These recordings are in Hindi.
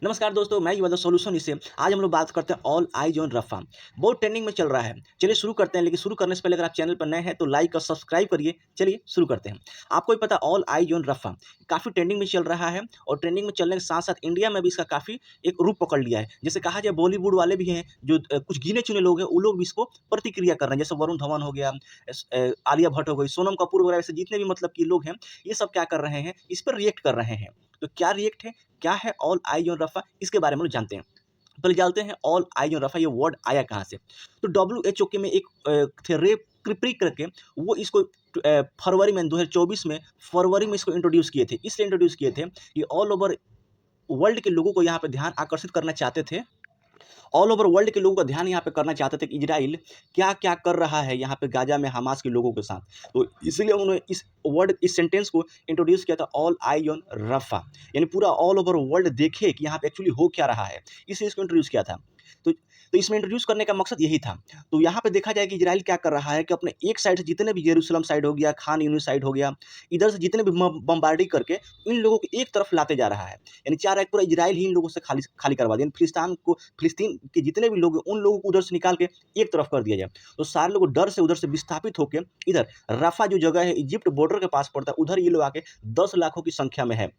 नमस्कार दोस्तों, मैं युवा द सॉल्यूशन इससे आज हम लोग बात करते हैं ऑल आइज ऑन रफा। बहुत ट्रेंडिंग में चल रहा है। चलिए शुरू करते हैं, लेकिन शुरू करने से पहले अगर आप चैनल पर नए हैं तो लाइक और सब्सक्राइब करिए। चलिए शुरू करते हैं। आपको भी पता ऑल आइज ऑन रफा काफ़ी ट्रेंडिंग में चल रहा है और ट्रेंडिंग में चलने के साथ-साथ इंडिया में भी इसका काफ़ी एक रूप पकड़ लिया है। जैसे कहा जाए बॉलीवुड वाले भी हैं जो कुछ गिने-चुने लोग हैं, वो लोग भी इसको प्रतिक्रिया कर रहे हैं। जैसे वरुण धवन हो गया, आलिया भट्ट हो गई, सोनम कपूर वगैरह ऐसे जितने भी मतलब कि लोग हैं, ये सब क्या कर रहे हैं, इस पर रिएक्ट कर रहे हैं। तो क्या रिएक्ट है? क्या है ऑल आइज ऑन रफा? इसके बारे में लोग जानते हैं। पहले जानते हैं ऑल आइज ऑन रफा ये वर्ड आया कहाँ से? तो डब्ल्यूएचओ के में एक थे रे क्रिप्री करके वो इसको फरवरी में 2024 में फरवरी में इसको इंट्रोड्यूस किए थे। इसलिए इंट्रोड्यूस किए थे कि ऑल ओवर वर्ल्ड के लोगों को यहाँ पे ध्यान आकर्षित करना चाहते थे। ऑल ओवर वर्ल्ड के लोगों का ध्यान यहाँ पे करना चाहते थे कि इज़राइल क्या-क्या कर रहा है यहाँ पे गाज़ा में हमास के लोगों के साथ। तो इसलिए उन्होंने इस सेंटेंस को इंट्रोड्यूस किया था ऑल आई ऑन रफ़ा। यानी पूरा ऑल ओवर वर्ल्ड देखे कि यहाँ पे एक्चुअली हो क्या रहा है। इसलिए इसको इंट्रोड्यूस किया था। तो इसमें इंट्रोड्यूस करने का मकसद यही था। तो यहाँ पे देखा जाए कि इज़राइल क्या कर रहा है कि अपने एक साइड से जितने भी यरूशलेम साइड हो गया, खान यूनिस साइड हो गया, इधर से जितने भी बमबार्डिंग करके इन लोगों को एक तरफ लाते जा रहा है। यानी चाह रहा है पूरा इज़राइल ही इन लोगों से खाली खाली करवा दें। फिलिस्तीन के जितने भी लोग हैं, उन लोगों को उधर से निकाल के एक तरफ कर दिया जाए। तो सारे लोग डर से उधर से विस्थापित होके इधर रफ़ा जो जगह है इजिप्ट बॉर्डर के पास पड़ता है, उधर ये लोग आके 10 लाखों की संख्या में है।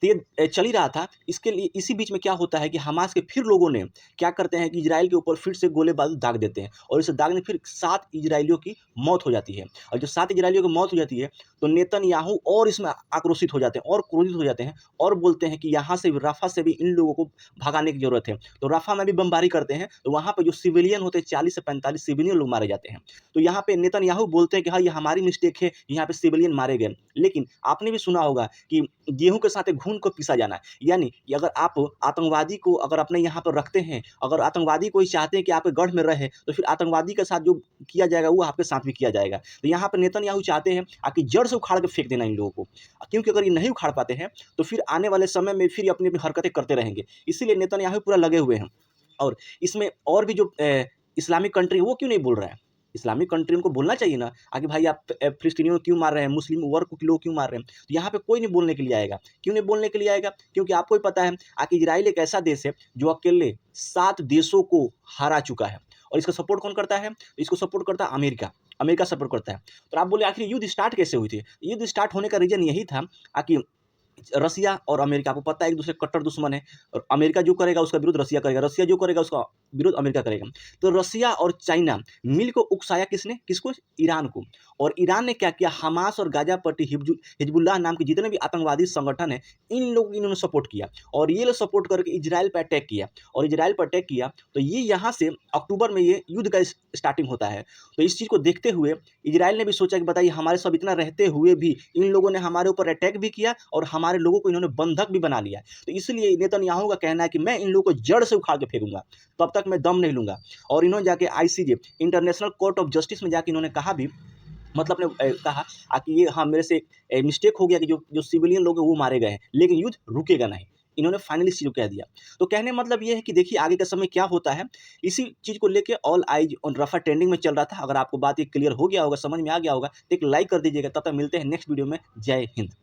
तो ये चल ही रहा था। इसके लिए इसी बीच में क्या होता है कि हमास के फिर लोगों ने क्या करते हैं कि इज़राइल के ऊपर फिर से गोले-बारूद दाग देते हैं और इसे दागने फिर 7 इज़राइलियों की मौत हो जाती है। और जब 7 इज़राइलियों की मौत हो जाती है, तो नेतन्याहू और इसमें आक्रोशित हो जाते हैं और क्रोधित हो जाते हैं और बोलते हैं कि यहाँ से रफ़ा से भी इन लोगों को भगाने की ज़रूरत है। तो रफ़ा में भी बमबारी करते हैं, तो वहाँ पे जो सिविलियन होते हैं 40 से 45 सिविलियन लोग मारे जाते हैं। तो यहाँ पे नेतन्याहू बोलते हैं कि हाँ, ये हमारी मिस्टेक है, यहाँ पे सिविलियन मारे गए। लेकिन आपने भी सुना होगा कि गेहूँ के साथ एक घून को पीसा जाना है। यानी कि अगर आप आतंकवादी को अगर अपने यहाँ पर रखते हैं, अगर आतंकवादी को ही चाहते हैं कि आपके गढ़ में रहे, तो फिर आतंकवादी के साथ जो किया जाएगा, वो आपके साथ भी किया जाएगा। तो यहाँ पे नेतन्याहू चाहते हैं कि जड़ से उखाड़ के फेंक देना इन लोगों को। क्योंकि अगर ये नहीं उखाड़ पाते हैं, तो फिर आने वाले समय में फिर ये अपनी-अपनी हरकतें करते रहेंगे। इसीलिए नेतन्याहू पूरा लगे हुए हैं। और इसमें और भी जो इस्लामिक कंट्री है, वो क्यों नहीं बोल रहा है? इस्लामिक कंट्री उनको बोलना चाहिए ना, कि भाई आप फिलिस्तीनियों को क्यों मार रहे हैं, मुस्लिम वर्ग को लोग क्यों मार रहे हैं? तो यहाँ पे कोई नहीं बोलने के लिए आएगा। क्यों नहीं बोलने के लिए आएगा? क्योंकि आपको भी पता है कि इज़राइल एक ऐसा देश है जो अकेले 7 देशों को हरा चुका है। और इसका सपोर्ट कौन करता है? इसको सपोर्ट करता है अमेरिका। अमेरिका सपोर्ट करता है। तो आप बोले आखिर युद्ध स्टार्ट कैसे हुई थी? युद्ध स्टार्ट होने का रीज़न यही था कि रसिया और अमेरिका, आपको पता है एक दूसरे के कट्टर दुश्मन है और अमेरिका जो करेगा उसका विरोध रसिया करेगा, रसिया जो करेगा उसका विरोध अमेरिका करेगा। तो रसिया और चाइना मिल को उकसाया किसने? किसको? ईरान को। और ईरान ने क्या किया? हमास और गाज़ा पट्टी हिजबुल्लाह नाम के जितने भी आतंकवादी संगठन हैं, इन लोगों को इन्होंने सपोर्ट किया और ये लोग सपोर्ट करके इज़राइल पे अटैक किया और इज़राइल पर अटैक किया, तो ये यहाँ से अक्टूबर में ये युद्ध का स्टार्टिंग होता है। तो इस चीज़ को देखते हुए इज़राइल ने भी सोचा कि बताइए हमारे सब इतना रहते हुए भी इन लोगों ने हमारे ऊपर अटैक भी किया और हमारे लोगों को इन्होंने बंधक भी बना लिया। तो इसलिए नेतन्याहू का कहना है कि मैं इन लोगों को जड़ से उखाड़ के फेंकूँगा, तब तक मैं दम नहीं लूँगा। और इन्होंने जाके ICJ international court of justice में जाके इन्होंने कहा भी, मतलब अपने कहा कि ये हाँ, मेरे से मिस्टेक हो गया कि जो जो सिविलियन लोग हैं वो मारे गए हैं, लेकिन युद्ध रुकेगा नहीं। इन्होंने फाइनली इस चीज़ को कह दिया। तो कहने का मतलब ये है कि देखिए आगे का समय क्या होता है, इसी चीज़ को लेके ऑल आइज़ ऑन रफा ट्रेंडिंग में चल रहा था। अगर आपको बात ये क्लियर हो गया होगा, समझ में आ गया होगा, तो एक लाइक कर दीजिएगा। तब तक मिलते हैं नेक्स्ट वीडियो में। जय हिंद।